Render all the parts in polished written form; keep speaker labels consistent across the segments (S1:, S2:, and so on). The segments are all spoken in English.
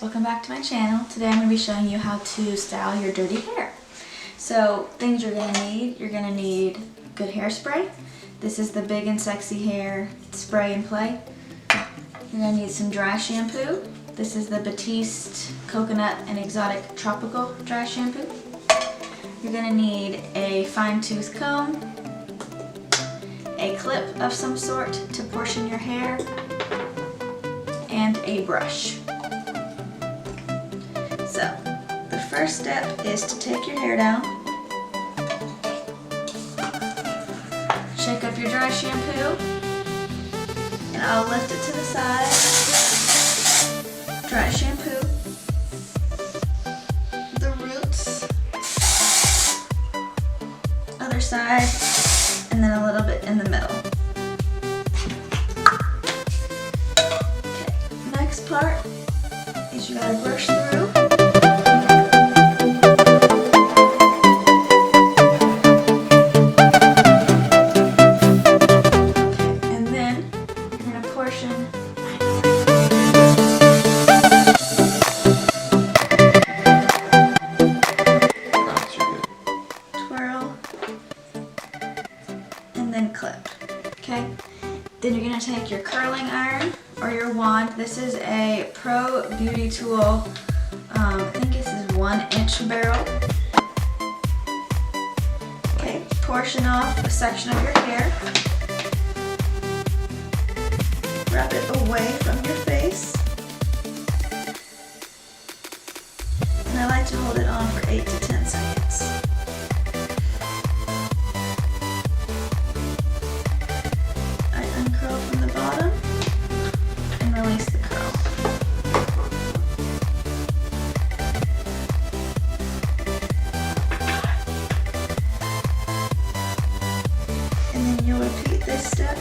S1: welcome back to my channel. Today I'm going to be showing you how to style your dirty hair. So things you're going to need good hairspray. This is the Big and Sexy Hair Spray and Play. You're going to need some dry shampoo. This is the Batiste Coconut and Exotic Tropical Dry Shampoo. You're going to need a fine tooth comb, a clip of some sort to portion your hair, and a brush. So, the first step is to take your hair down, shake up your dry shampoo, and I'll lift it to the side. Dry shampoo, the roots, other side, and then a little bit in the middle. Okay, next part is you gotta brush through. And then you're gonna portion. Twirl. And then clip. Okay? Then you're going to take your curling iron or your wand. This is a Pro Beauty Tool, I think this is 1-inch barrel. Okay, portion off a section of your hair. Wrap it away from your face. And I like to hold it on for 8 to 10 seconds. Uncurl from the bottom and release the curl. And then you'll repeat this step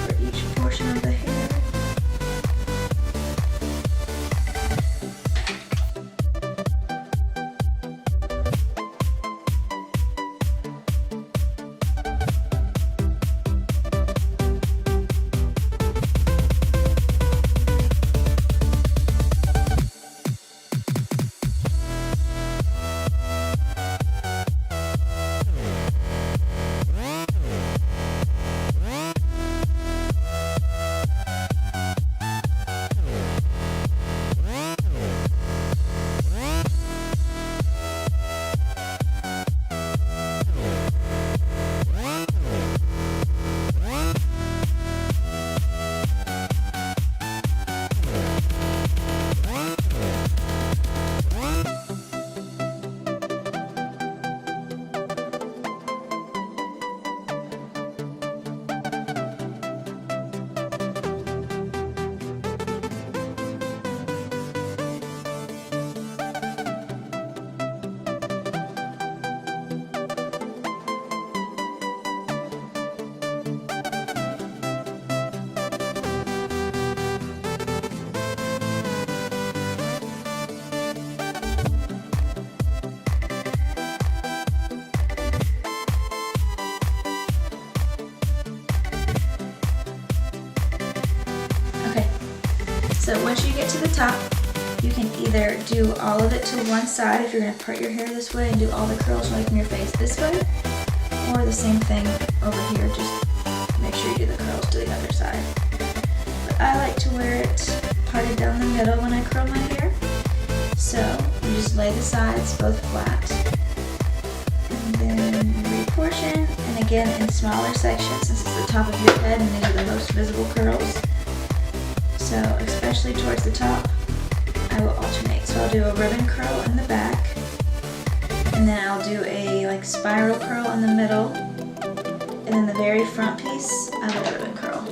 S1: for each portion of the hair. So once you get to the top, you can either do all of it to one side if you're going to part your hair this way and do all the curls right from your face this way, or the same thing over here, just make sure you do the curls to the other side. But I like to wear it parted down the middle when I curl my hair. So you just lay the sides both flat, and then reportion, and again in smaller sections since it's the top of your head and these are the most visible curls. So especially towards the top, I will alternate. So I'll do a ribbon curl in the back, and then I'll do a spiral curl in the middle, and then the very front piece, I will ribbon curl.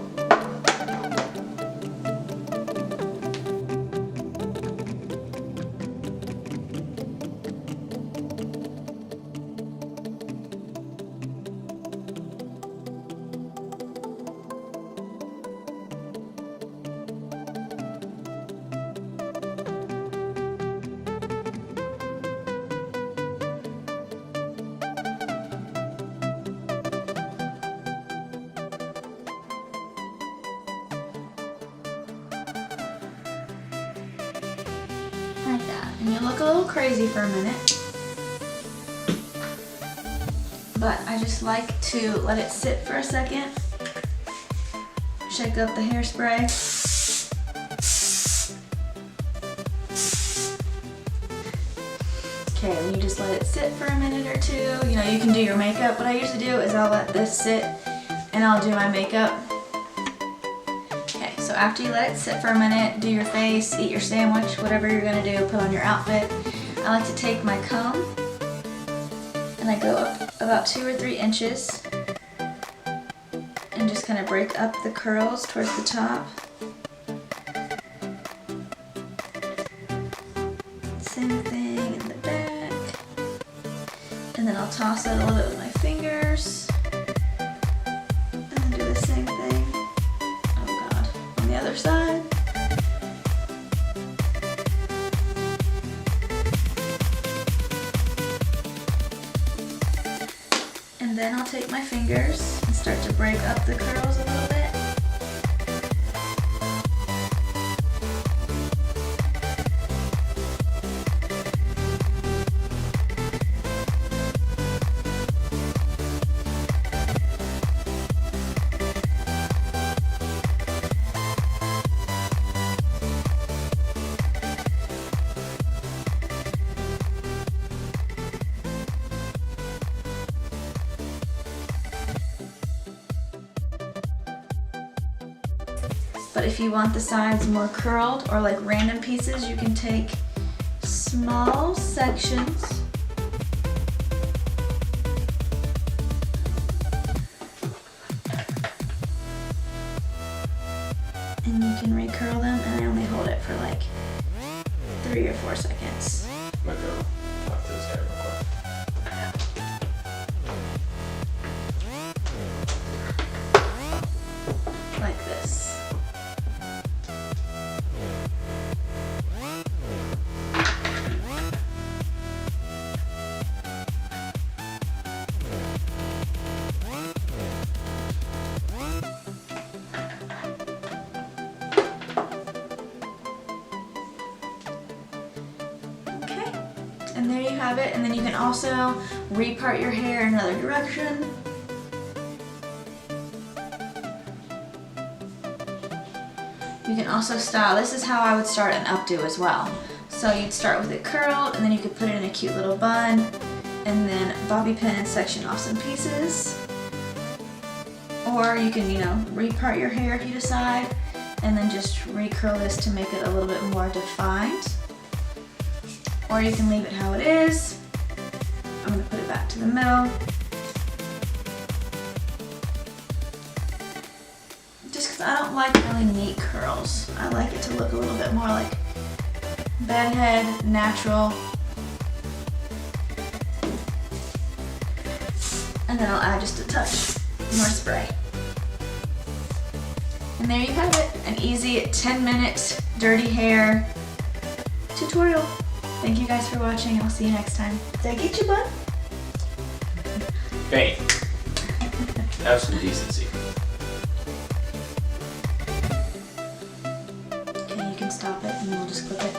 S1: And you look a little crazy for a minute. But I just like to let it sit for a second. Shake up the hairspray. Okay, and you just let it sit for a minute or two. You know, you can do your makeup. What I usually do is I'll let this sit and I'll do my makeup. Okay, so after you let it sit for a minute, do your face, eat your sandwich, whatever you're gonna do, put on your outfit. I like to take my comb and I go up about 2 or 3 inches and just kind of break up the curls towards the top. Same thing in the back. And then I'll toss it a little bit with my fingers. And then do the same thing. Oh God, on the other side. And then I'll take my fingers and start to break up the curls a little bit. But if you want the sides more curled or like random pieces, you can take small sections and you can recurl them, and I only hold it for like 3 or 4 seconds.
S2: I'm gonna go talk to this guy real quick.
S1: Like this. Okay, and there you have it. And then you can also repart your hair in another direction. You can also style. This is how I would start an updo as well. So you'd start with it curled, and then you could put it in a cute little bun, and then bobby pin and section off some pieces. Or you can, you know, repart your hair if you decide, and then just recurl this to make it a little bit more defined. Or you can leave it how it is. I'm gonna put it back to the middle. Just because I don't like really neat curls. I like it to look a little bit more like bedhead, natural. And then I'll add just a touch more spray. And there you have it, an easy 10-minute dirty hair tutorial. Thank you guys for watching. I'll see you next time. Did I get you, bud?
S2: Hey, have some decency.
S1: Okay, you can stop it and we'll just clip it.